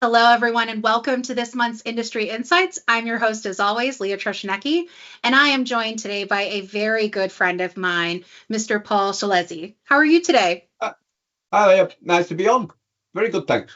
Hello, everyone, and welcome to this month's Industry Insights. I'm your host, as always, Leah Troscianecki, and I am joined today by a very good friend of mine, Mr. Paul Szelesi. How are you today? Hi, Leah. Nice to be on. Very good, thanks.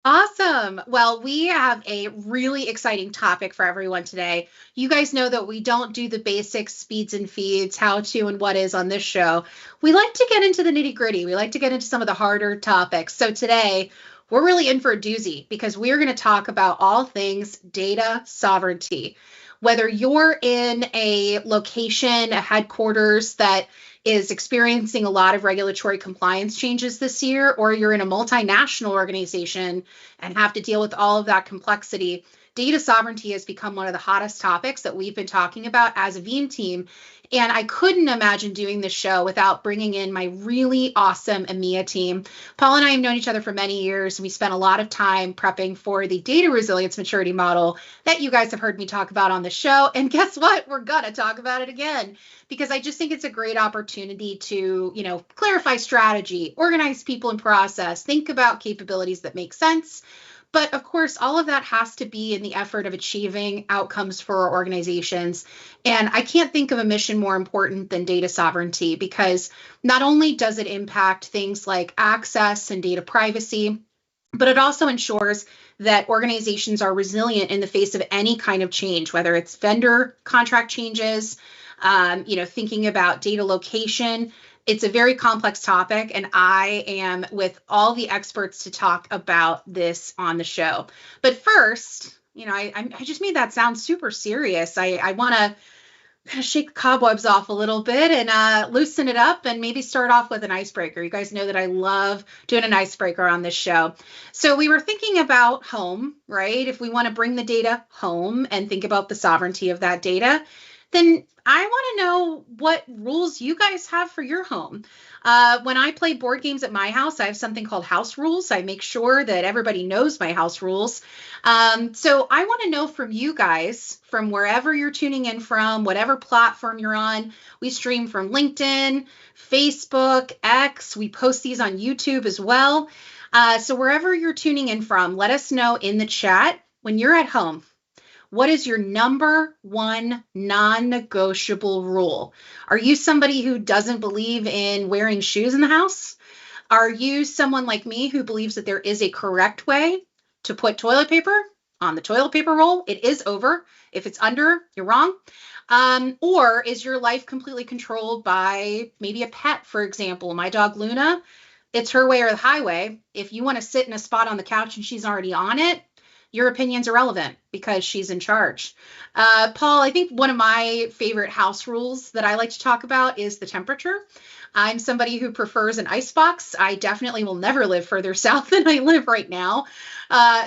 Awesome. Well, we have a really exciting topic for everyone today. You guys know that we don't do the basic speeds and feeds, how to and what is on this show. We like to get into the nitty gritty. We like to get into some of the harder topics. So today, we're really in for a doozy because we're going to talk about all things data sovereignty. Whether you're in a location, a headquarters that is experiencing a lot of regulatory compliance changes this year, or you're in a multinational organization and have to deal with all of that complexity, data sovereignty has become one of the hottest topics that we've been talking about as a Veeam team. And I couldn't imagine doing this show without bringing in my really awesome EMEA team. Paul and I have known each other for many years. We spent a lot of time prepping for the data resilience maturity model that you guys have heard me talk about on the show. And guess what? We're going to talk about it again because I just think it's a great opportunity to, clarify strategy, organize people and process, think about capabilities that make sense. But of course, all of that has to be in the effort of achieving outcomes for our organizations. And I can't think of a mission more important than data sovereignty because not only does it impact things like access and data privacy, but it also ensures that organizations are resilient in the face of any kind of change, whether it's vendor contract changes, thinking about data location. It's a very complex topic, and I am with all the experts to talk about this on the show. But first, I just made that sound super serious. I want to kind of shake the cobwebs off a little bit and loosen it up and maybe start off with an icebreaker. You guys know that I love doing an icebreaker on this show. So we were thinking about home, right? If we want to bring the data home and think about the sovereignty of that data, then I want to know what rules you guys have for your home. When I play board games at my house, I have something called house rules. I make sure that everybody knows my house rules. So I want to know from you guys, from wherever you're tuning in from, whatever platform you're on. We stream from LinkedIn, Facebook, X. We post these on YouTube as well. So wherever you're tuning in from, let us know in the chat when you're at home. What is your number one non-negotiable rule? Are you somebody who doesn't believe in wearing shoes in the house? Are you someone like me who believes that there is a correct way to put toilet paper on the toilet paper roll? It is over. If it's under, you're wrong. Or is your life completely controlled by maybe a pet, for example? My dog Luna, it's her way or the highway. If you want to sit in a spot on the couch and she's already on it, your opinion's irrelevant because she's in charge. Paul, I think one of my favorite house rules that I like to talk about is the temperature. I'm somebody who prefers an ice box. I definitely will never live further south than I live right now.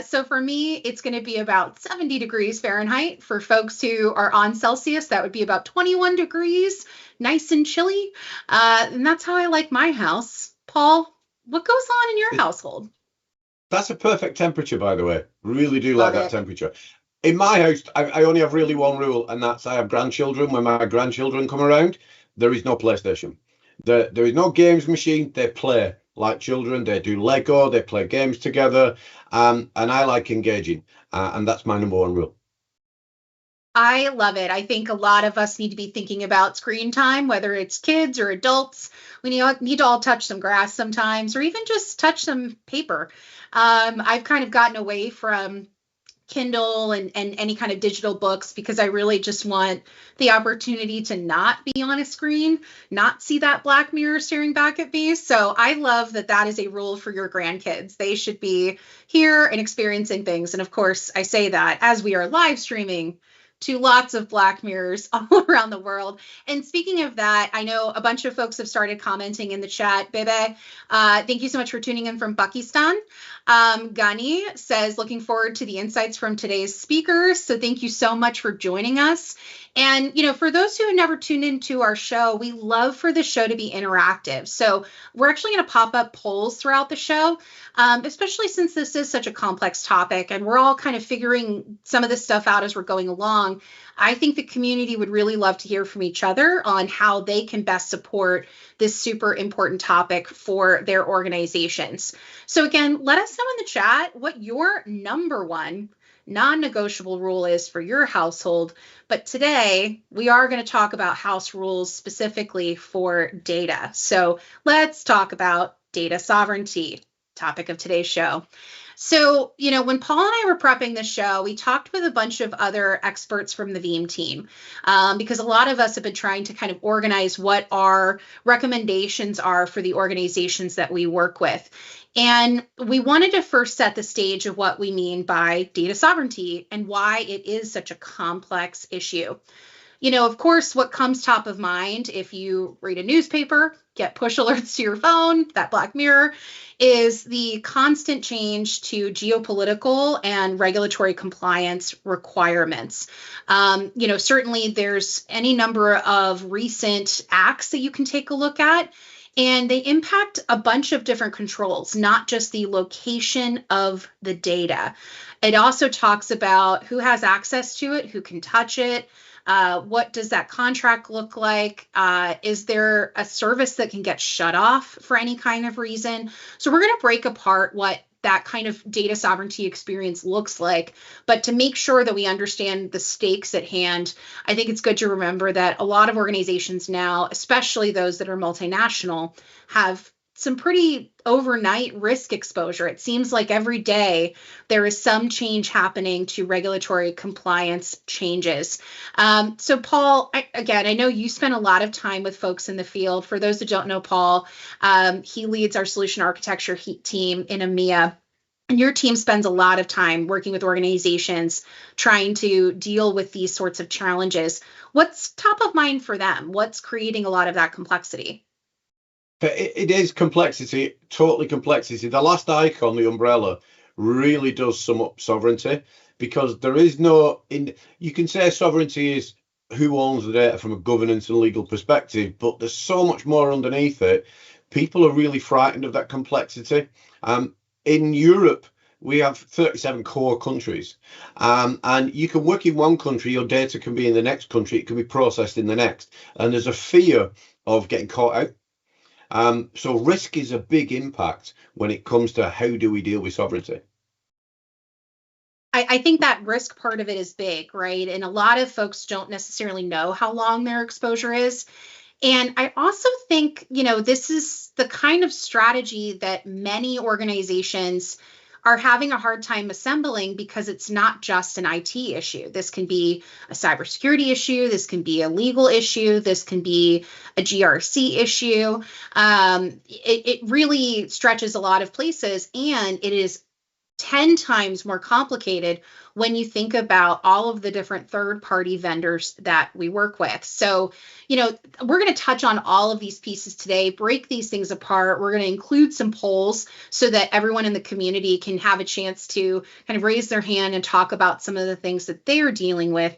So for me, it's going to be about 70 degrees Fahrenheit. For folks who are on Celsius, that would be about 21 degrees, nice and chilly. And that's how I like my house. Paul, what goes on in your It, household? that's a perfect temperature, by the way. Really do like Love that it. temperature. In my house, I only have really one rule, and that's I have grandchildren. When my grandchildren come around, there is no PlayStation. There is no games machine. They play like children. They do Lego. They play games together. And I like engaging. And that's my number one rule. I love it. I think a lot of us need to be thinking about screen time, whether it's kids or adults. We need to all touch some grass sometimes, or even just touch some paper. I've kind of gotten away from Kindle and any kind of digital books because I really just want the opportunity to not be on a screen, not see that black mirror staring back at me. So I love that that is a rule for your grandkids. They should be here and experiencing things. And of course, I say that as we are live streaming to lots of black mirrors all around the world. And speaking of that, I know a bunch of folks have started commenting in the chat. Bebe, thank you so much for tuning in from Pakistan. Gani says, looking forward to the insights from today's speakers. So thank you so much for joining us. And, for those who have never tuned into our show, we love for the show to be interactive. So we're actually going to pop up polls throughout the show, especially since this is such a complex topic and we're all kind of figuring some of this stuff out as we're going along. along, I think the community would really love to hear from each other on how they can best support this super important topic for their organizations. So again, let us know in the chat what your number one non-negotiable rule is for your household. But today we are going to talk about house rules specifically for data. So let's talk about data sovereignty, topic of today's show. So, when Paul and I were prepping the show, we talked with a bunch of other experts from the Veeam team, because a lot of us have been trying to kind of organize what our recommendations are for the organizations that we work with. And we wanted to first set the stage of what we mean by data sovereignty and why it is such a complex issue. Of course, what comes top of mind if you read a newspaper, get push alerts to your phone, that Black Mirror, is the constant change to geopolitical and regulatory compliance requirements. Certainly there's any number of recent acts that you can take a look at, and they impact a bunch of different controls, not just the location of the data. It also talks about who has access to it, who can touch it. What does that contract look like? Is there a service that can get shut off for any kind of reason? So we're going to break apart what that kind of data sovereignty experience looks like. But to make sure that we understand the stakes at hand, I think it's good to remember that a lot of organizations now, especially those that are multinational, have some pretty overnight risk exposure. It seems like every day there is some change happening to regulatory compliance changes. So Paul, I know you spend a lot of time with folks in the field. For those that don't know Paul, he leads our solution architecture team in EMEA. And your team spends a lot of time working with organizations trying to deal with these sorts of challenges. What's top of mind for them? What's creating a lot of that complexity? It is complexity, totally complexity. The last icon, the umbrella, really does sum up sovereignty, because there is you can say sovereignty is who owns the data from a governance and legal perspective, but there's so much more underneath it. People are really frightened of that complexity. In Europe, we have 37 core countries, and you can work in one country, your data can be in the next country, it can be processed in the next, and there's a fear of getting caught out. So risk is a big impact when it comes to how do we deal with sovereignty. I think that risk part of it is big, right? And a lot of folks don't necessarily know how long their exposure is. And I also think, this is the kind of strategy that many organizations are having a hard time assembling, because it's not just an IT issue. This can be a cybersecurity issue. This can be a legal issue. This can be a GRC issue. It really stretches a lot of places, and it is 10 times more complicated when you think about all of the different third-party vendors that we work with. So, we're going to touch on all of these pieces today, break these things apart. We're going to include some polls so that everyone in the community can have a chance to kind of raise their hand and talk about some of the things that they are dealing with.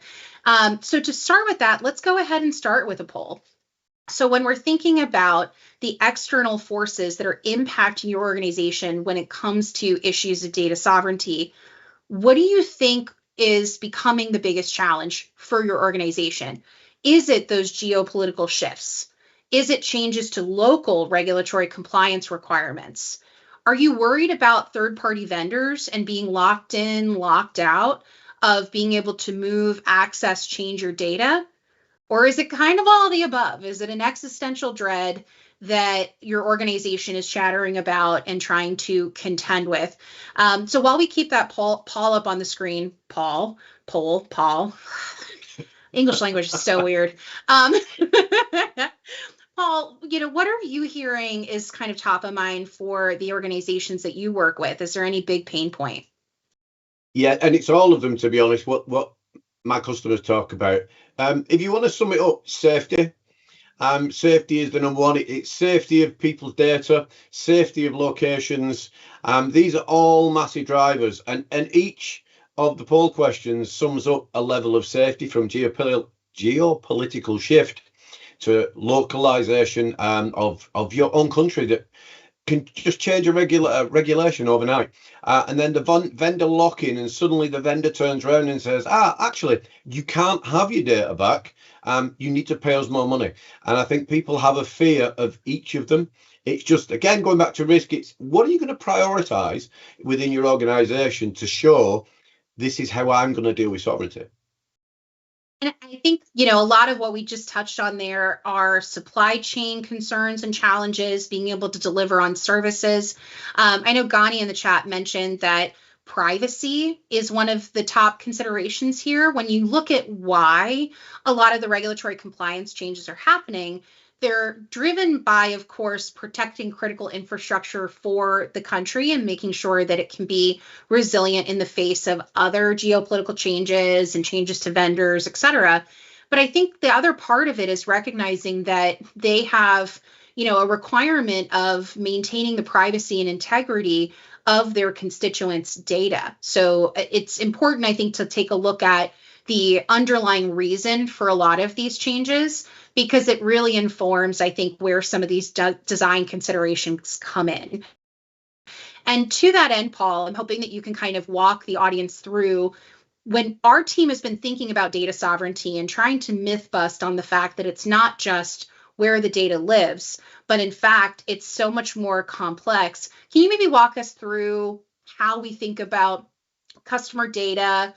So to start with that, let's go ahead and start with a poll. So when we're thinking about the external forces that are impacting your organization when it comes to issues of data sovereignty, what do you think is becoming the biggest challenge for your organization? Is it those geopolitical shifts? Is it changes to local regulatory compliance requirements? Are you worried about third-party vendors and being locked in, locked out of being able to move, access, change your data? Or is it kind of all the above? Is it an existential dread that your organization is chattering about and trying to contend with? So while we keep that poll up on the screen, Paul, English language is so weird. Paul, what are you hearing is kind of top of mind for the organizations that you work with? Is there any big pain point? Yeah, and it's all of them, to be honest, what my customers talk about. If you want to sum it up, safety. Safety is the number one. It's safety of people's data, safety of locations. These are all massive drivers, and each of the poll questions sums up a level of safety, from geopolitical shift to localization of your own country. That can just change a regulation overnight. And then the vendor lock in, and suddenly the vendor turns around and says, actually, you can't have your data back. You need to pay us more money. And I think people have a fear of each of them. It's just, again, going back to risk, it's what are you going to prioritize within your organization to show this is how I'm going to deal with sovereignty? And I think, a lot of what we just touched on there are supply chain concerns and challenges, being able to deliver on services. I know Gani in the chat mentioned that privacy is one of the top considerations here. When you look at why a lot of the regulatory compliance changes are happening, they're driven by, of course, protecting critical infrastructure for the country and making sure that it can be resilient in the face of other geopolitical changes and changes to vendors, et cetera. But I think the other part of it is recognizing that they have, a requirement of maintaining the privacy and integrity of their constituents' data. So it's important, I think, to take a look at the underlying reason for a lot of these changes, because it really informs, I think, where some of these design considerations come in. And to that end, Paul, I'm hoping that you can kind of walk the audience through when our team has been thinking about data sovereignty and trying to myth bust on the fact that it's not just where the data lives, but in fact, it's so much more complex. Can you maybe walk us through how we think about customer data,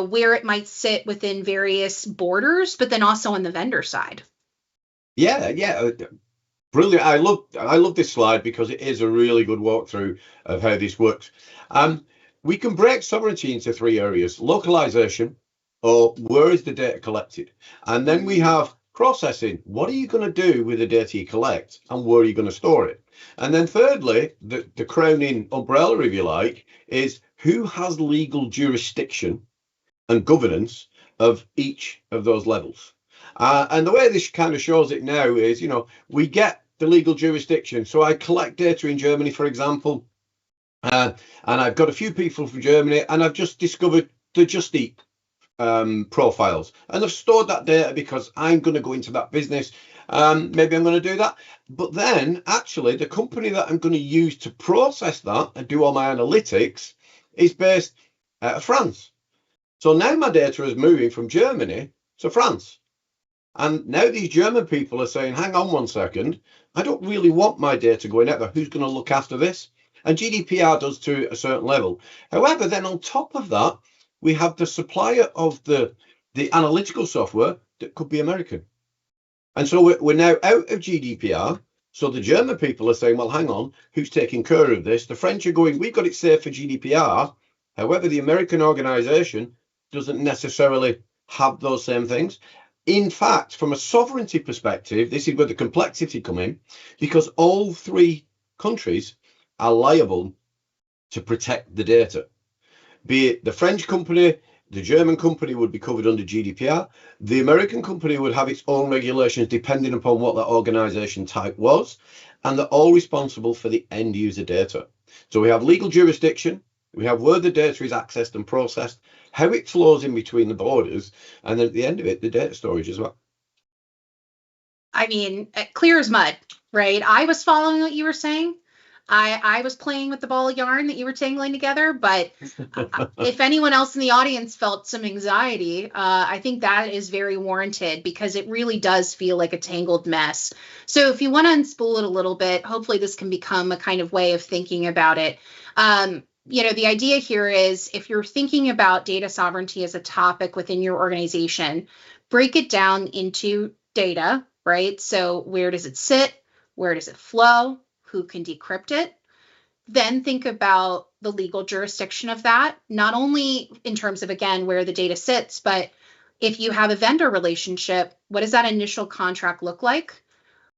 where it might sit within various borders, but then also on the vendor side? Yeah. Brilliant. I love this slide because it is a really good walkthrough of how this works. We can break sovereignty into three areas: localization, or where is the data collected? And then we have processing. What are you going to do with the data you collect, and where are you going to store it? And then thirdly, the crowning umbrella, if you like, is who has legal jurisdiction and governance of each of those levels. And the way this kind of shows it now is, we get the legal jurisdiction. So I collect data in Germany, for example, and I've got a few people from Germany, and I've just discovered the Just Eat profiles, and I've stored that data because I'm going to go into that business. Maybe I'm going to do that. But then actually the company that I'm going to use to process that and do all my analytics is based out of France. So now my data is moving from Germany to France. And now these German people are saying, hang on one second, I don't really want my data going out there. Who's going to look after this? And GDPR does to a certain level. However, then on top of that, we have the supplier of the analytical software that could be American. And so we're now out of GDPR. So the German people are saying, well, hang on, who's taking care of this? The French are going, we've got it safe for GDPR. However, the American organization doesn't necessarily have those same things. In fact, from a sovereignty perspective, this is where the complexity come in, because all three countries are liable to protect the data. Be it the French company, the German company would be covered under GDPR. The American company would have its own regulations depending upon what that organization type was, and they're all responsible for the end user data. So we have legal jurisdiction, we have where the data is accessed and processed, how it flows in between the borders, and then at the end of it, the data storage as well. I mean, clear as mud, right? I was following what you were saying. I was playing with the ball of yarn that you were tangling together, but if anyone else in the audience felt some anxiety, I think that is very warranted, because it really does feel like a tangled mess. So if you want to unspool it a little bit, hopefully this can become a kind of way of thinking about it. The idea here is, if you're thinking about data sovereignty as a topic within your organization, break it down into data, right? So where does it sit? Where does it flow? Who can decrypt it? Then think about the legal jurisdiction of that, not only in terms of, again, where the data sits, but if you have a vendor relationship, what does that initial contract look like?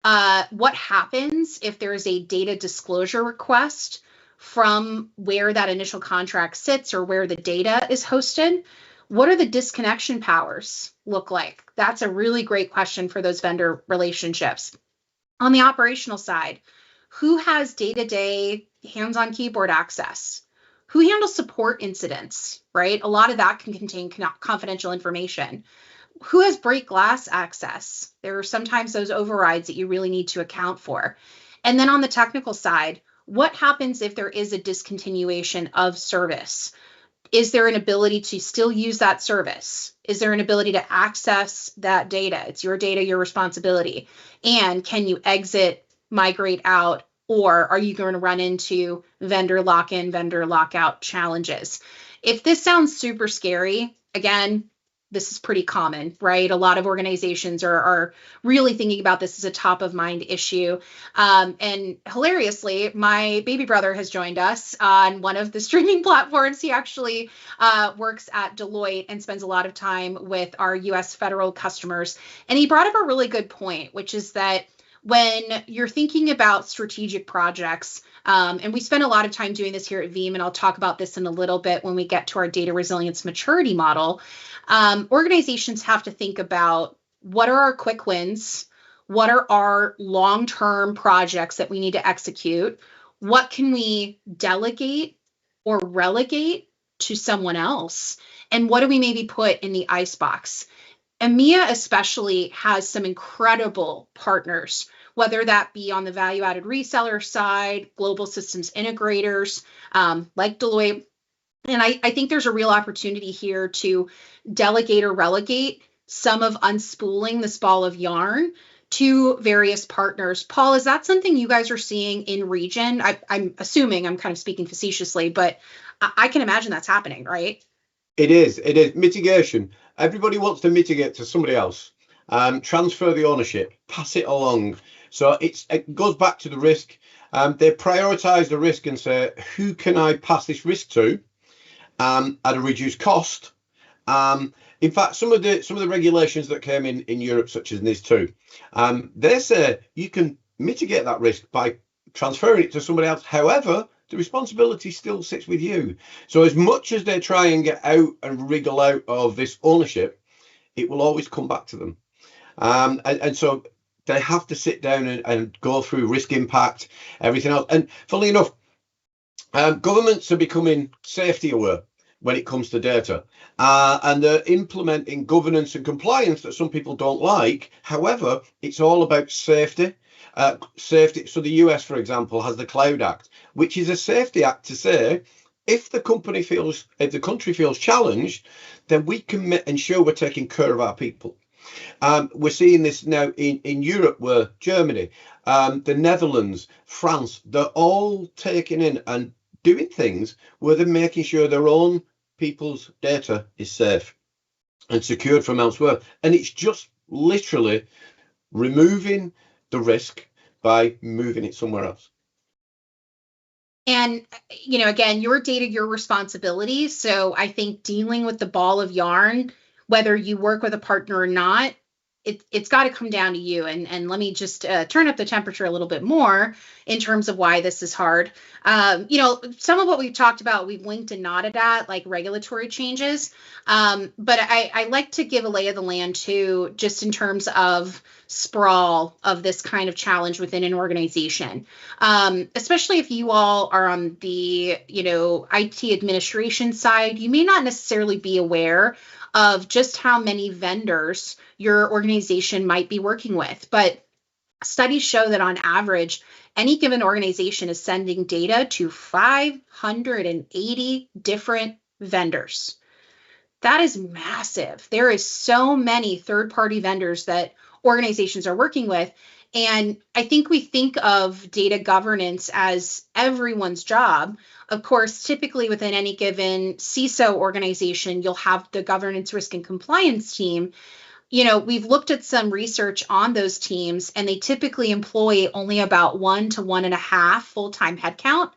What happens if there is a data disclosure request from where that initial contract sits or where the data is hosted? What are the disconnection powers look like? That's a really great question for those vendor relationships. On the operational side, who has day-to-day hands-on keyboard access? Who handles support incidents, right? A lot of that can contain confidential information. Who has break glass access? There are sometimes those overrides that you really need to account for. And then on the technical side, What happens if there is a discontinuation of service? Is there an ability to still use that service? Is there an ability to access that data? It's your data, your responsibility. And can you exit, migrate out, or are you going to run into vendor lock-in, vendor lockout challenges? If this sounds super scary, again, this is pretty common, right? A lot of organizations are really thinking about this as a top of mind issue. And hilariously, my baby brother has joined us on one of the streaming platforms. He actually works at Deloitte and spends a lot of time with our US federal customers. And he brought up a really good point, which is that when you're thinking about strategic projects, and we spend a lot of time doing this here at Veeam, and I'll talk about this in a little bit when we get to our data resilience maturity model. Organizations have to think about what are our quick wins, what are our long-term projects that we need to execute, what can we delegate or relegate to someone else, and what do we maybe put in the icebox. EMEA especially has some incredible partners, whether that be on the value-added reseller side, global systems integrators like Deloitte. And I think there's a real opportunity here to delegate or relegate some of unspooling this ball of yarn to various partners. Paul, is that something you guys are seeing in region? I'm assuming, I'm kind of speaking facetiously, but I can imagine that's happening, right? It is mitigation. Everybody wants to mitigate to somebody else, transfer the ownership, pass it along. So it goes back to the risk. They prioritize the risk and say, who can I pass this risk to at a reduced cost? In fact, some of the regulations that came in Europe, such as NIS2, they say you can mitigate that risk by transferring it to somebody else. However, the responsibility still sits with you. So as much as they try and get out and wriggle out of this ownership, it will always come back to them. And so they have to sit down and go through risk impact, everything else. And funnily enough, governments are becoming safety aware when it comes to data, and they're implementing governance and compliance that some people don't like. However, it's all about safety. Safety. So the US, for example, has the Cloud Act, which is a safety act to say if the country feels challenged, then we can ensure we're taking care of our people. We're seeing this now in Europe, where Germany, the Netherlands, France, they're all taking in and doing things where they're making sure their own people's data is safe and secured from elsewhere. And it's just literally removing the risk by moving it somewhere else. And, again, your data, your responsibility. So I think dealing with the ball of yarn, whether you work with a partner or not, it's got to come down to you. And let me just turn up the temperature a little bit more in terms of why this is hard. Some of what we've talked about, we've linked and nodded at, like regulatory changes. But I like to give a lay of the land too, just in terms of sprawl of this kind of challenge within an organization, especially if you all are on the, IT administration side. You may not necessarily be aware of just how many vendors your organization might be working with. But studies show that on average, any given organization is sending data to 580 different vendors. That is massive. There is so many third-party vendors that organizations are working with. And I think we think of data governance as everyone's job. Of course, typically within any given CISO organization, you'll have the governance, risk, and compliance team. We've looked at some research on those teams, and they typically employ only about 1 to 1.5 full-time headcount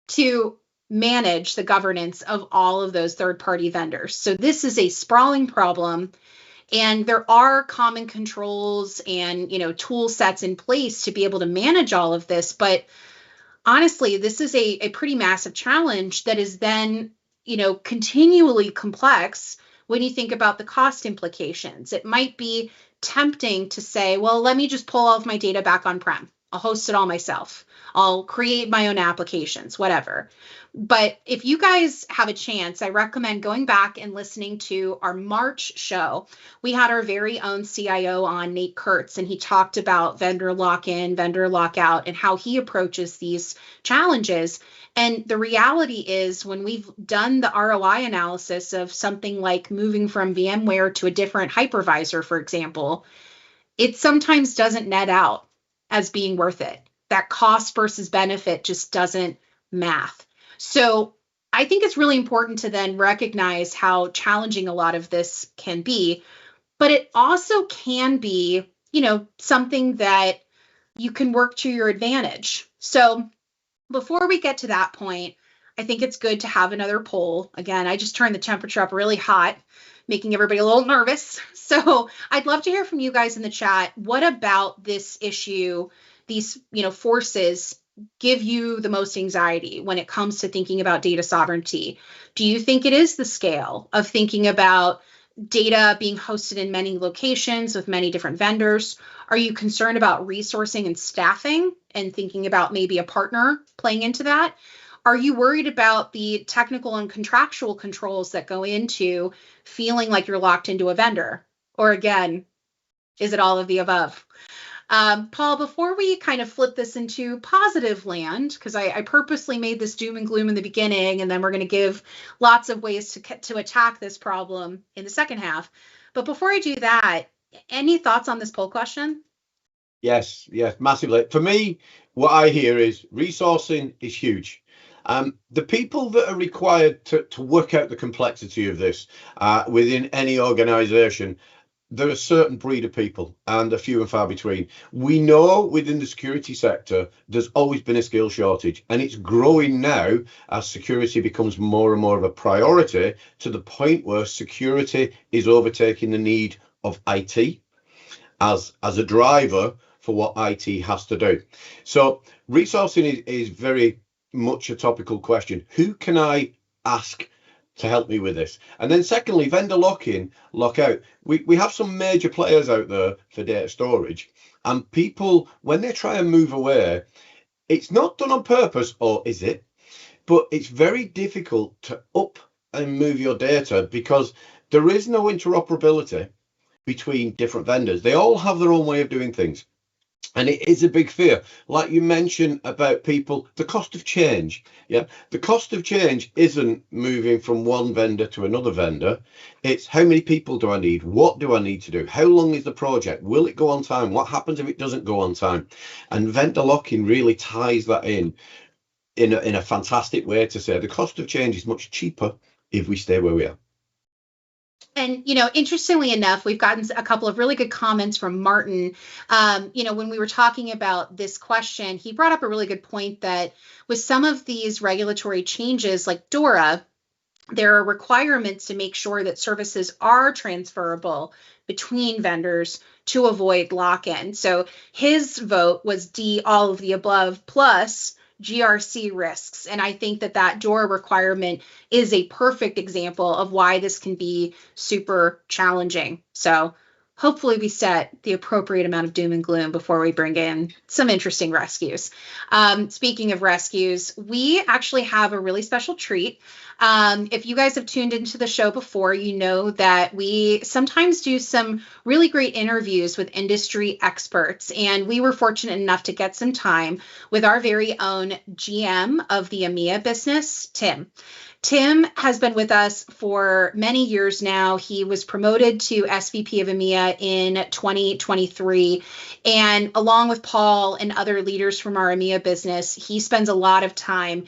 to manage the governance of all of those third-party vendors. So this is a sprawling problem. And there are common controls and, tool sets in place to be able to manage all of this. But honestly, this is a pretty massive challenge that is then, continually complex when you think about the cost implications. It might be tempting to say, well, let me just pull all of my data back on-prem. I'll host it all myself. I'll create my own applications, whatever. But if you guys have a chance, I recommend going back and listening to our March show. We had our very own CIO on, Nate Kurtz, and he talked about vendor lock-in, vendor lock-out, and how he approaches these challenges. And the reality is, when we've done the ROI analysis of something like moving from VMware to a different hypervisor, for example, it sometimes doesn't net out as being worth it. That cost versus benefit just doesn't math. So I think it's really important to then recognize how challenging a lot of this can be, but it also can be, something that you can work to your advantage. So before we get to that point, I think it's good to have another poll. Again, I just turned the temperature up really hot, making everybody a little nervous. So I'd love to hear from you guys in the chat. What about this issue, these forces, give you the most anxiety when it comes to thinking about data sovereignty? Do you think it is the scale of thinking about data being hosted in many locations with many different vendors? Are you concerned about resourcing and staffing and thinking about maybe a partner playing into that? Are you worried about the technical and contractual controls that go into feeling like you're locked into a vendor? Or again, is it all of the above? Paul, before we kind of flip this into positive land, because I purposely made this doom and gloom in the beginning, and then we're going to give lots of ways to attack this problem in the second half. But before I do that, any thoughts on this poll question? Yes, massively. For me, what I hear is resourcing is huge. The people that are required to work out the complexity of this within any organization, there are a certain breed of people, and they're few and far between. We know within the security sector, there's always been a skill shortage, and it's growing now as security becomes more and more of a priority, to the point where security is overtaking the need of IT as a driver for what IT has to do. So resourcing is very much a topical question. Who can I ask to help me with this? And then secondly, vendor lock-in, lock-out. We have some major players out there for data storage, and people, when they try and move away, it's not done on purpose, or is it? But it's very difficult to up and move your data because there is no interoperability between different vendors. They all have their own way of doing things. And it is a big fear, like you mentioned about people, the cost of change. Yeah, the cost of change isn't moving from one vendor to another vendor. It's how many people do I need? What do I need to do? How long is the project? Will it go on time? What happens if it doesn't go on time? And vendor lock-in really ties that in a fantastic way to say the cost of change is much cheaper if we stay where we are. And, interestingly enough, we've gotten a couple of really good comments from Martin. When we were talking about this question, he brought up a really good point that with some of these regulatory changes like DORA, there are requirements to make sure that services are transferable between vendors to avoid lock-in. So his vote was D, all of the above, plus GRC risks. And I think that DORA requirement is a perfect example of why this can be super challenging. So hopefully we set the appropriate amount of doom and gloom before we bring in some interesting rescues. Speaking of rescues, we actually have a really special treat. If you guys have tuned into the show before, you know that we sometimes do some really great interviews with industry experts. And we were fortunate enough to get some time with our very own GM of the EMEA business, Tim. Tim has been with us for many years now. He was promoted to SVP of EMEA in 2023. And along with Paul and other leaders from our EMEA business, he spends a lot of time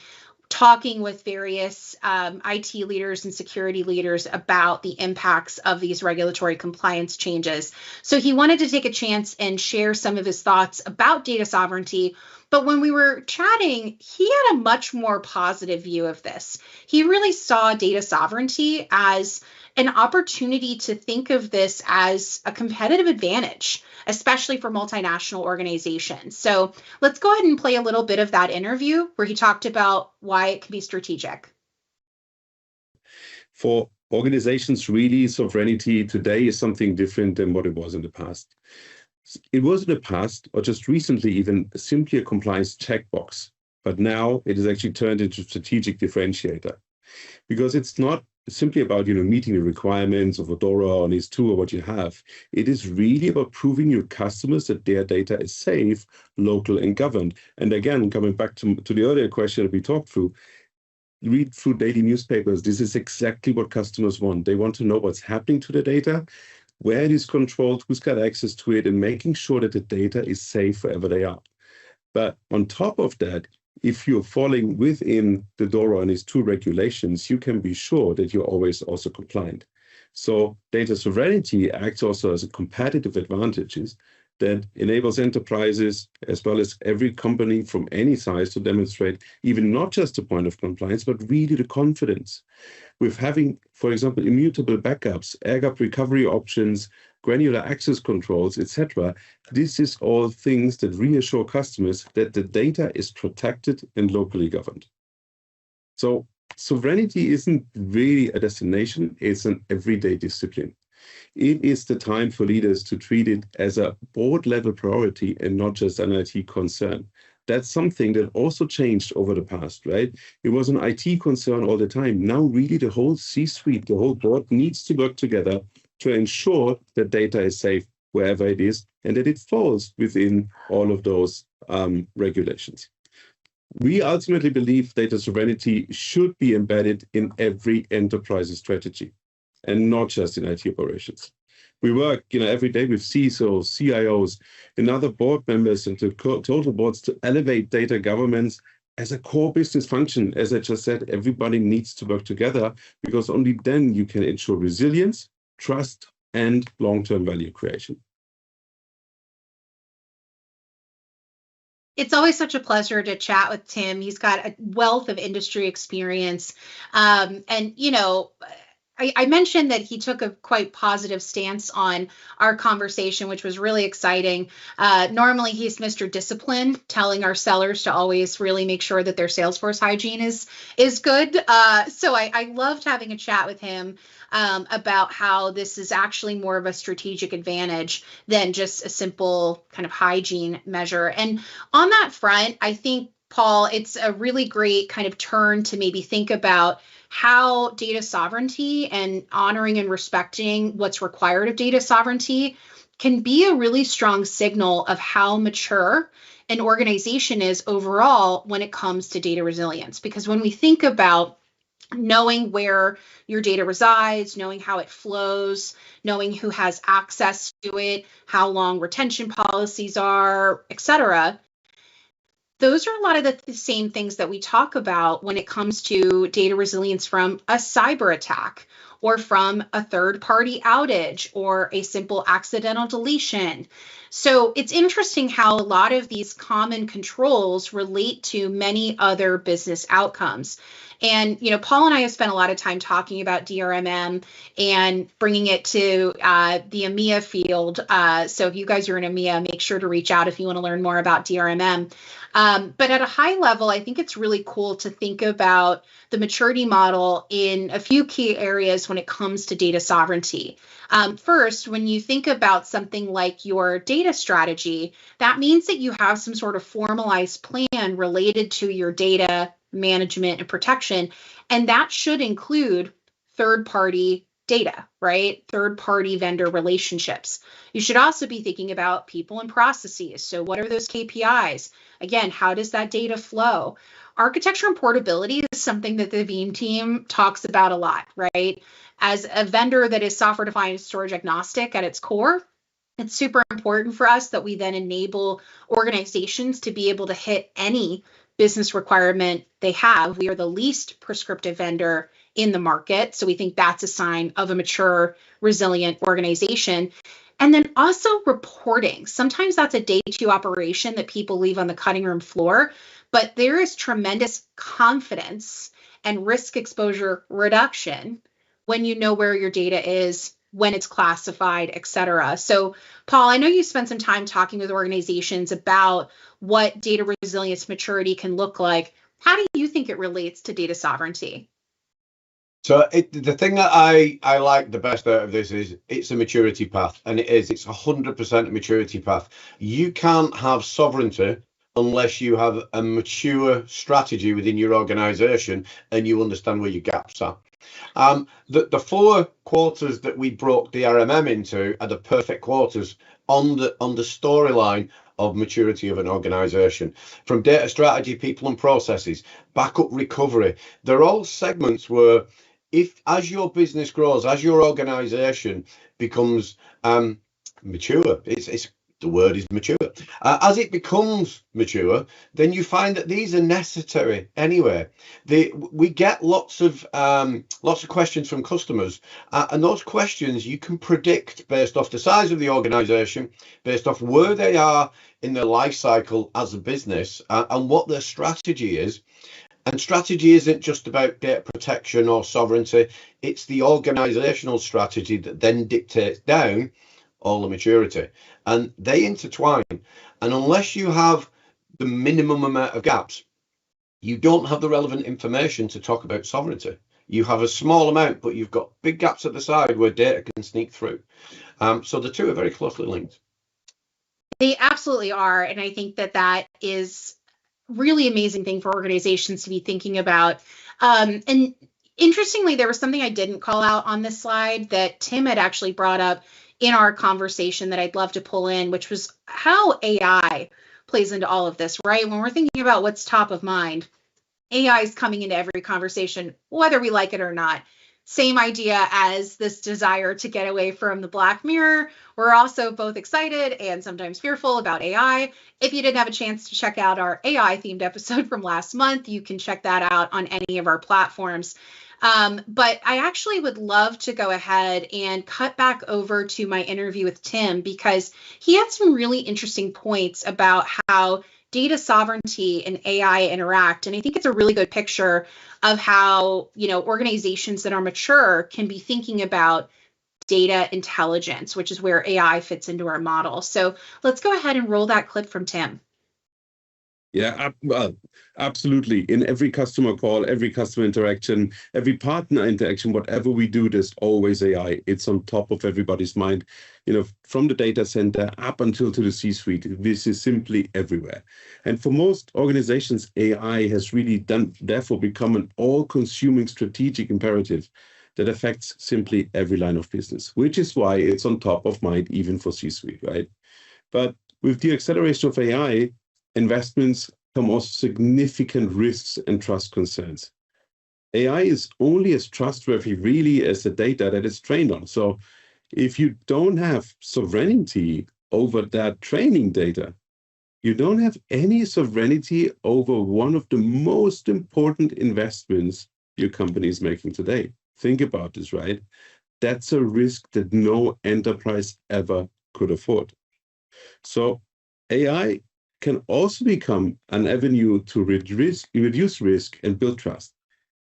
talking with various IT leaders and security leaders about the impacts of these regulatory compliance changes. So he wanted to take a chance and share some of his thoughts about data sovereignty. But when we were chatting, he had a much more positive view of this. He really saw data sovereignty as an opportunity to think of this as a competitive advantage, especially for multinational organizations. So let's go ahead and play a little bit of that interview where he talked about why it can be strategic. For organizations, really, sovereignty today is something different than what it was in the past. It was in the past, or just recently even, simply a compliance checkbox. But now it is actually turned into a strategic differentiator, because it's not simply about meeting the requirements of Fedora or NIS2 or what you have. It is really about proving your customers that their data is safe, local, and governed. And again, coming back to the earlier question that we talked through, read through daily newspapers. This is exactly what customers want. They want to know what's happening to the data, where it is controlled, who's got access to it, and making sure that the data is safe wherever they are. But on top of that, if you're falling within the DORA and NIS2 regulations, you can be sure that you're always also compliant. So data sovereignty acts also as a competitive advantage that enables enterprises, as well as every company from any size, to demonstrate even not just a point of compliance, but really the confidence with having, for example, immutable backups, air-gap recovery options, granular access controls, etc. This is all things that reassure customers that the data is protected and locally governed. So sovereignty isn't really a destination, it's an everyday discipline. It is the time for leaders to treat it as a board-level priority and not just an IT concern. That's something that also changed over the past, right? It was an IT concern all the time. Now really the whole C-suite, the whole board needs to work together to ensure that data is safe wherever it is and that it falls within all of those regulations. We ultimately believe data sovereignty should be embedded in every enterprise's strategy and not just in IT operations. We work every day with CISOs, CIOs, and other board members and total boards to elevate data governance as a core business function. As I just said, everybody needs to work together, because only then you can ensure resilience, trust, and long-term value creation. It's always such a pleasure to chat with Tim. He's got a wealth of industry experience. I mentioned that he took a quite positive stance on our conversation, which was really exciting. Normally, he's Mr. Discipline, telling our sellers to always really make sure that their Salesforce hygiene is good. So I loved having a chat with him about how this is actually more of a strategic advantage than just a simple kind of hygiene measure. And on that front, I think, Paul, it's a really great kind of turn to maybe think about how data sovereignty and honoring and respecting what's required of data sovereignty can be a really strong signal of how mature an organization is overall when it comes to data resilience. Because when we think about knowing where your data resides, knowing how it flows, knowing who has access to it, how long retention policies are, et cetera, those are a lot of the same things that we talk about when it comes to data resilience from a cyber attack or from a third-party outage or a simple accidental deletion. So it's interesting how a lot of these common controls relate to many other business outcomes. And, Paul and I have spent a lot of time talking about DRMM and bringing it to the EMEA field. So if you guys are in EMEA, make sure to reach out if you want to learn more about DRMM. But at a high level, I think it's really cool to think about the maturity model in a few key areas when it comes to data sovereignty. First, when you think about something like your data strategy, that means that you have some sort of formalized plan related to your data management and protection. And that should include third-party data, right? Third-party vendor relationships. You should also be thinking about people and processes. So what are those KPIs? Again, how does that data flow? Architecture and portability is something that the Veeam team talks about a lot, right? As a vendor that is software-defined storage agnostic at its core, it's super important for us that we then enable organizations to be able to hit any business requirement they have. We are the least prescriptive vendor in the market. So we think that's a sign of a mature, resilient organization. And then also reporting. Sometimes that's a day two operation that people leave on the cutting room floor, but there is tremendous confidence and risk exposure reduction when you know where your data is, when it's classified, et cetera. So, Paul, I know you spent some time talking with organizations about what data resilience maturity can look like. How do you think it relates to data sovereignty? So the thing that I like the best out of this is it's a maturity path, and it's 100% a maturity path. You can't have sovereignty unless you have a mature strategy within your organization and you understand where your gaps are. The 4 quarters that we broke the RMM into are the perfect quarters on the storyline of maturity of an organization. From data strategy, people and processes, backup recovery, they're all segments where if as your business grows, as your organization becomes mature, it's the word is mature. As it becomes mature, then you find that these are necessary anyway. We get lots of questions from customers, and those questions you can predict based off the size of the organization, based off where they are in their life cycle as a business, and what their strategy is. And strategy isn't just about data protection or sovereignty. It's the organizational strategy that then dictates down all the maturity. And they intertwine. And unless you have the minimum amount of gaps, you don't have the relevant information to talk about sovereignty. You have a small amount, but you've got big gaps at the side where data can sneak through. So the two are very closely linked. They absolutely are. And I think that is really amazing thing for organizations to be thinking about. And interestingly, there was something I didn't call out on this slide that Tim had actually brought up in our conversation that I'd love to pull in, which was how AI plays into all of this, right? When we're thinking about what's top of mind, AI is coming into every conversation, whether we like it or not. Same idea as this desire to get away from the Black Mirror. We're also both excited and sometimes fearful about AI. If you didn't have a chance to check out our AI themed episode from last month, you can check that out on any of our platforms. But I actually would love to go ahead and cut back over to my interview with Tim, because he had some really interesting points about how data sovereignty and AI interact. And I think it's a really good picture of how, organizations that are mature can be thinking about data intelligence, which is where AI fits into our model. So let's go ahead and roll that clip from Tim. Yeah, well, absolutely. In every customer call, every customer interaction, every partner interaction, whatever we do, there's always AI. It's on top of everybody's mind, from the data center up until to the C-suite. This is simply everywhere. And for most organizations, AI has really therefore become an all-consuming strategic imperative that affects simply every line of business, which is why it's on top of mind even for C-suite, right? But with the acceleration of AI, investments come also significant risks and trust concerns. AI is only as trustworthy really as the data that it's trained on. So if you don't have sovereignty over that training data, you don't have any sovereignty over one of the most important investments your company is making today. Think about this, right? That's a risk that no enterprise ever could afford. So AI can also become an avenue to reduce risk and build trust.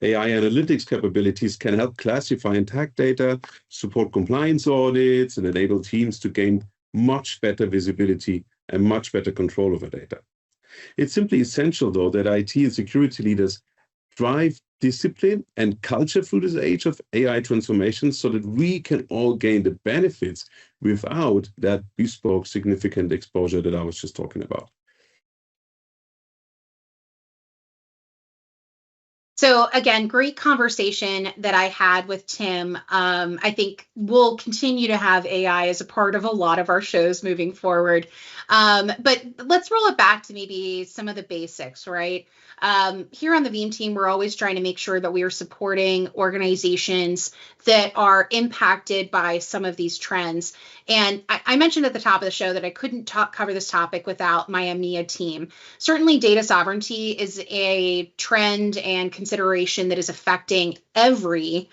AI analytics capabilities can help classify and tag data, support compliance audits, and enable teams to gain much better visibility and much better control over data. It's simply essential, though, that IT and security leaders drive discipline and culture through this age of AI transformation so that we can all gain the benefits without that bespoke significant exposure that I was just talking about. So again, great conversation that I had with Tim. I think we'll continue to have AI as a part of a lot of our shows moving forward. But let's roll it back to maybe some of the basics, right? Here on the Veeam team, we're always trying to make sure that we are supporting organizations that are impacted by some of these trends. And I mentioned at the top of the show that I couldn't cover this topic without my EMEA team. Certainly data sovereignty is a trend and consideration that is affecting every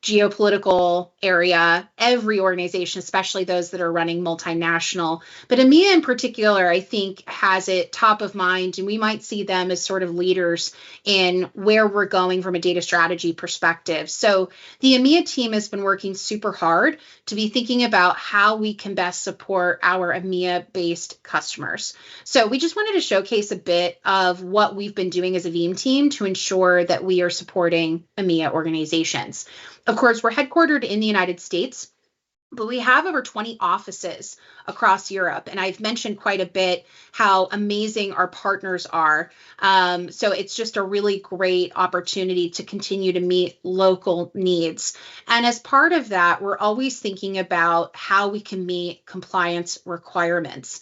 geopolitical area, every organization, especially those that are running multinational. But EMEA in particular, I think, has it top of mind, and we might see them as sort of leaders in where we're going from a data strategy perspective. So the EMEA team has been working super hard to be thinking about how we can best support our EMEA-based customers. So we just wanted to showcase a bit of what we've been doing as a Veeam team to ensure that we are supporting EMEA organizations. Of course, we're headquartered in the United States, but we have over 20 offices across Europe. And I've mentioned quite a bit how amazing our partners are. So it's just a really great opportunity to continue to meet local needs. And as part of that, we're always thinking about how we can meet compliance requirements.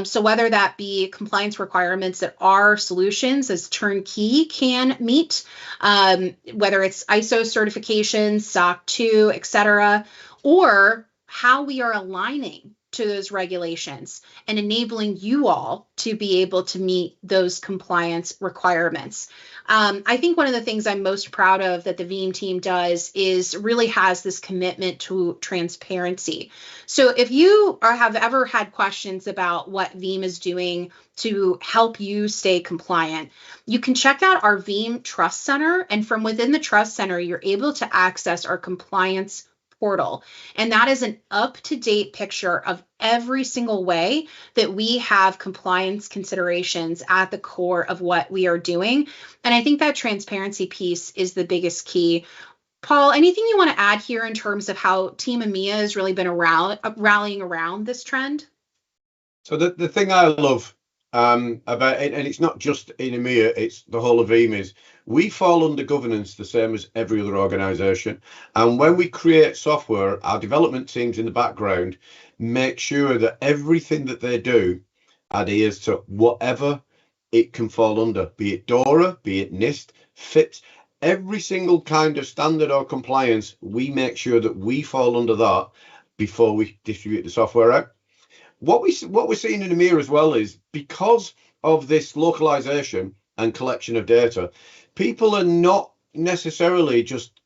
So whether that be compliance requirements that our solutions as turnkey can meet, whether it's ISO certifications, SOC 2, et cetera, or how we are aligning to those regulations and enabling you all to be able to meet those compliance requirements. I think one of the things I'm most proud of that the Veeam team does is really has this commitment to transparency. So if you have ever had questions about what Veeam is doing to help you stay compliant, you can check out our Veeam Trust Center. And from within the Trust Center, you're able to access our compliance portal. And that is an up-to-date picture of every single way that we have compliance considerations at the core of what we are doing. And I think that transparency piece is the biggest key. Paul, anything you want to add here in terms of how Team EMEA has really been rallying around this trend? So the thing I love about it, and it's not just in EMEA, it's the whole of Veeam, is we fall under governance the same as every other organization. And when we create software, our development teams in the background make sure that everything that they do adheres to whatever it can fall under, be it DORA, be it NIST, FIPS, every single kind of standard or compliance, we make sure that we fall under that before we distribute the software out. What we're seeing in EMEA as well is because of this localization and collection of data, people are not necessarily just,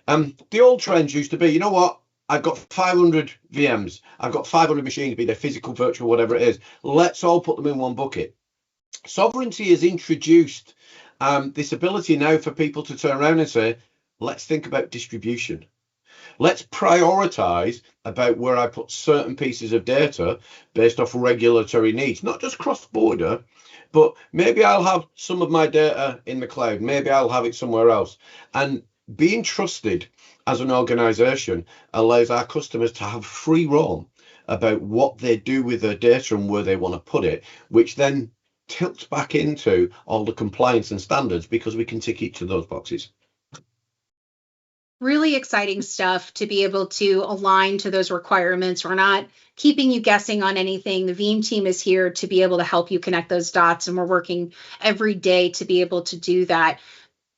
the old trends used to be, you know what, I've got 500 VMs, I've got 500 machines, be they physical, virtual, whatever it is, let's all put them in one bucket. Sovereignty has introduced this ability now for people to turn around and say, let's think about distribution. Let's prioritize about where I put certain pieces of data based off regulatory needs, not just cross-border, but maybe I'll have some of my data in the cloud. Maybe I'll have it somewhere else. And being trusted as an organization allows our customers to have free roam about what they do with their data and where they want to put it, which then tilts back into all the compliance and standards because we can tick each of those boxes. Really exciting stuff to be able to align to those requirements. We're not keeping you guessing on anything. The Veeam team is here to be able to help you connect those dots, and we're working every day to be able to do that.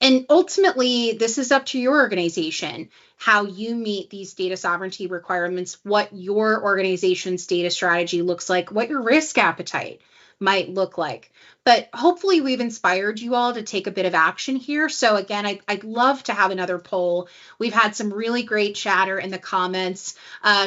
And ultimately, this is up to your organization, how you meet these data sovereignty requirements, what your organization's data strategy looks like, what your risk appetite might look like. But hopefully we've inspired you all to take a bit of action here. So again, I'd love to have another poll. We've had some really great chatter in the comments.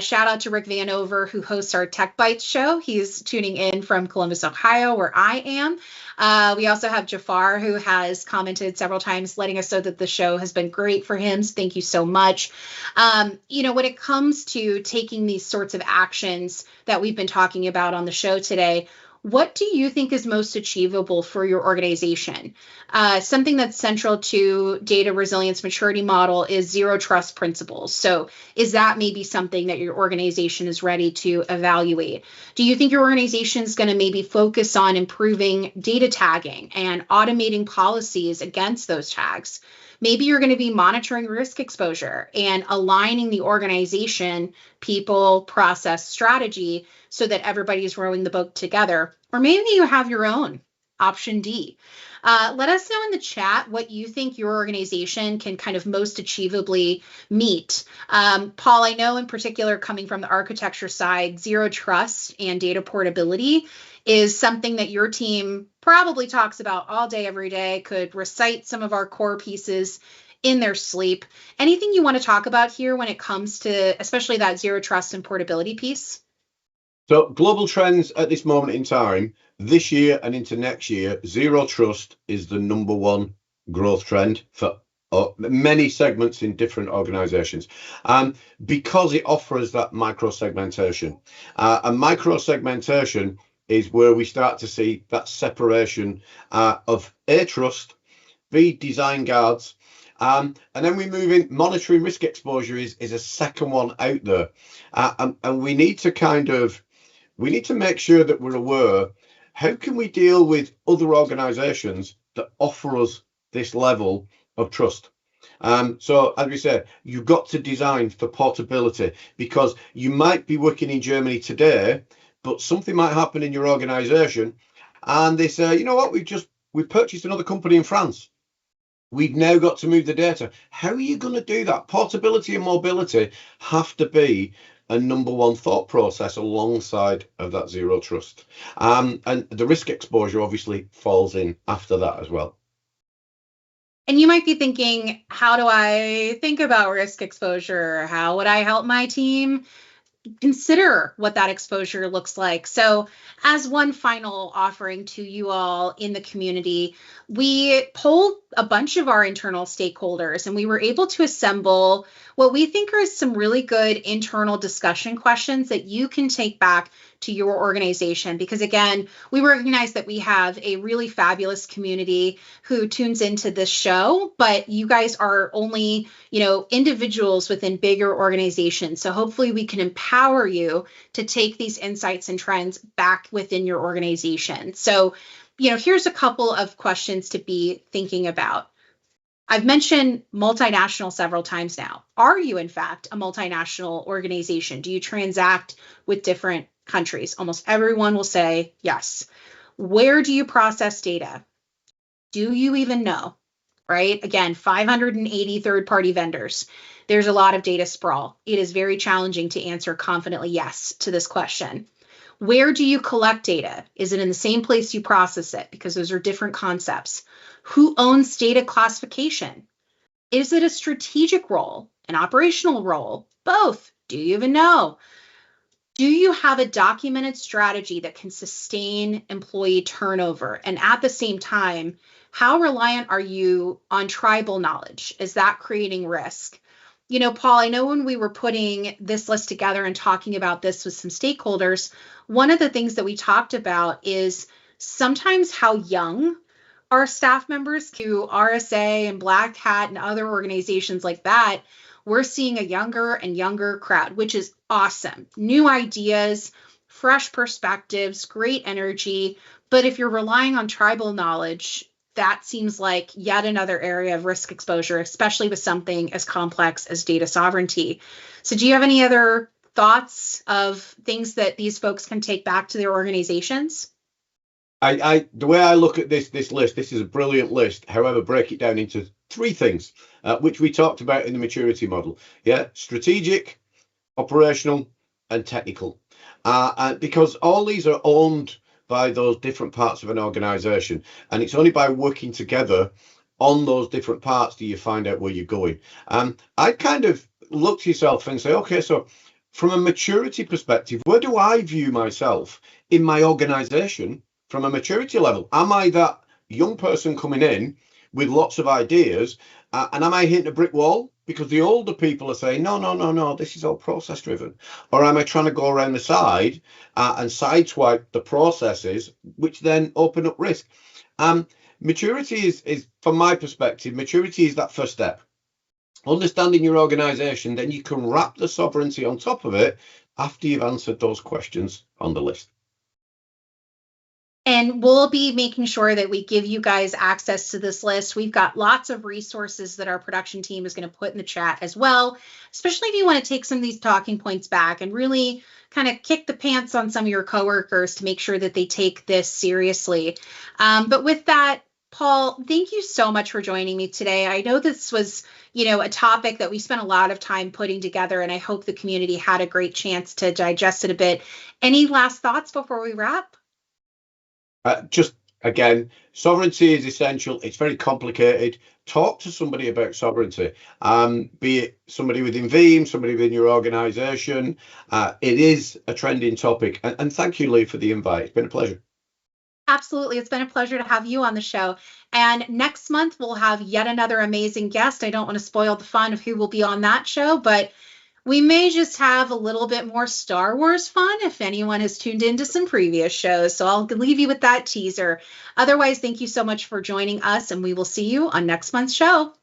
Shout out to Rick Vanover, who hosts our Tech Bites show. He's tuning in from Columbus, Ohio, where I am. We also have Jafar, who has commented several times, letting us know that the show has been great for him. So thank you so much. When it comes to taking these sorts of actions that we've been talking about on the show today, what do you think is most achievable for your organization? Something that's central to data resilience maturity model is zero trust principles. So is that maybe something that your organization is ready to evaluate? Do you think your organization is going to maybe focus on improving data tagging and automating policies against those tags? Maybe you're going to be monitoring risk exposure and aligning the organization, people, process, strategy so that everybody's rowing the boat together. Or maybe you have your own, option D. Let us know in the chat what you think your organization can kind of most achievably meet. Paul, I know in particular, coming from the architecture side, zero trust and data portability is something that your team probably talks about all day, every day, could recite some of our core pieces in their sleep. Anything you want to talk about here when it comes to especially that zero trust and portability piece? So global trends at this moment in time, this year and into next year, zero trust is the number one growth trend for many segments in different organizations, because it offers that micro segmentation. And micro segmentation is where we start to see that separation of A, trust, B, design guards, and then we move in. Monitoring risk exposure is a second one out there, and we need to make sure that we're aware, how can we deal with other organizations that offer us this level of trust? So as we said, you've got to design for portability, because you might be working in Germany today, but something might happen in your organization and they say, you know what, we've purchased another company in France. We've now got to move the data. How are you going to do that? Portability and mobility have to be a number one thought process alongside of that zero trust. And the risk exposure obviously falls in after that as well. And you might be thinking, how do I think about risk exposure? How would I help my team consider what that exposure looks like? So as one final offering to you all in the community, we polled a bunch of our internal stakeholders and we were able to assemble what we think are some really good internal discussion questions that you can take back to your organization. Because again, we recognize that we have a really fabulous community who tunes into this show, but you guys are only, individuals within bigger organizations. So hopefully we can empower you to take these insights and trends back within your organization. So, here's a couple of questions to be thinking about. I've mentioned multinational several times now. Are you, in fact, a multinational organization? Do you transact with different countries? Almost everyone will say yes. Where do you process data? Do you even know? Right? Again, 580 third-party vendors. There's a lot of data sprawl. It is very challenging to answer confidently yes to this question. Where do you collect data? Is it in the same place you process it? Because those are different concepts. Who owns data classification? Is it a strategic role, an operational role? Both. Do you even know? Do you have a documented strategy that can sustain employee turnover? And at the same time, how reliant are you on tribal knowledge? Is that creating risk? Paul, I know when we were putting this list together and talking about this with some stakeholders, one of the things that we talked about is sometimes how young our staff members to RSA and Black Hat and other organizations like that. We're seeing a younger and younger crowd, which is awesome. New ideas, fresh perspectives, great energy. But if you're relying on tribal knowledge, that seems like yet another area of risk exposure, especially with something as complex as data sovereignty. So do you have any other thoughts of things that these folks can take back to their organizations? The way I look at this list, this is a brilliant list. However, break it down into three things, which we talked about in the maturity model. Yeah, strategic, operational, and technical. And because all these are owned by those different parts of an organization, and it's only by working together on those different parts do you find out where you're going. I kind of look to yourself and say, okay, so from a maturity perspective, where do I view myself in my organization from a maturity level? Am I that young person coming in with lots of ideas, and am I hitting a brick wall because the older people are saying, no, this is all process driven? Or am I trying to go around the side and sideswipe the processes, which then open up risk? Maturity is, from my perspective, maturity is that first step. Understanding your organization, then you can wrap the sovereignty on top of it after you've answered those questions on the list. And we'll be making sure that we give you guys access to this list. We've got lots of resources that our production team is going to put in the chat as well, especially if you want to take some of these talking points back and really kind of kick the pants on some of your coworkers to make sure that they take this seriously. But with that, Paul, thank you so much for joining me today. I know this was, a topic that we spent a lot of time putting together, and I hope the community had a great chance to digest it a bit. Any last thoughts before we wrap? Just Again, sovereignty is essential. It's very complicated. Talk to somebody about sovereignty, be it somebody within Veeam, somebody within your organization. It is a trending topic. And thank you, Lee, for the invite. It's been a pleasure. Absolutely. It's been a pleasure to have you on the show. And next month, we'll have yet another amazing guest. I don't want to spoil the fun of who will be on that show, but we may just have a little bit more Star Wars fun if anyone has tuned into some previous shows. So I'll leave you with that teaser. Otherwise, thank you so much for joining us, and we will see you on next month's show.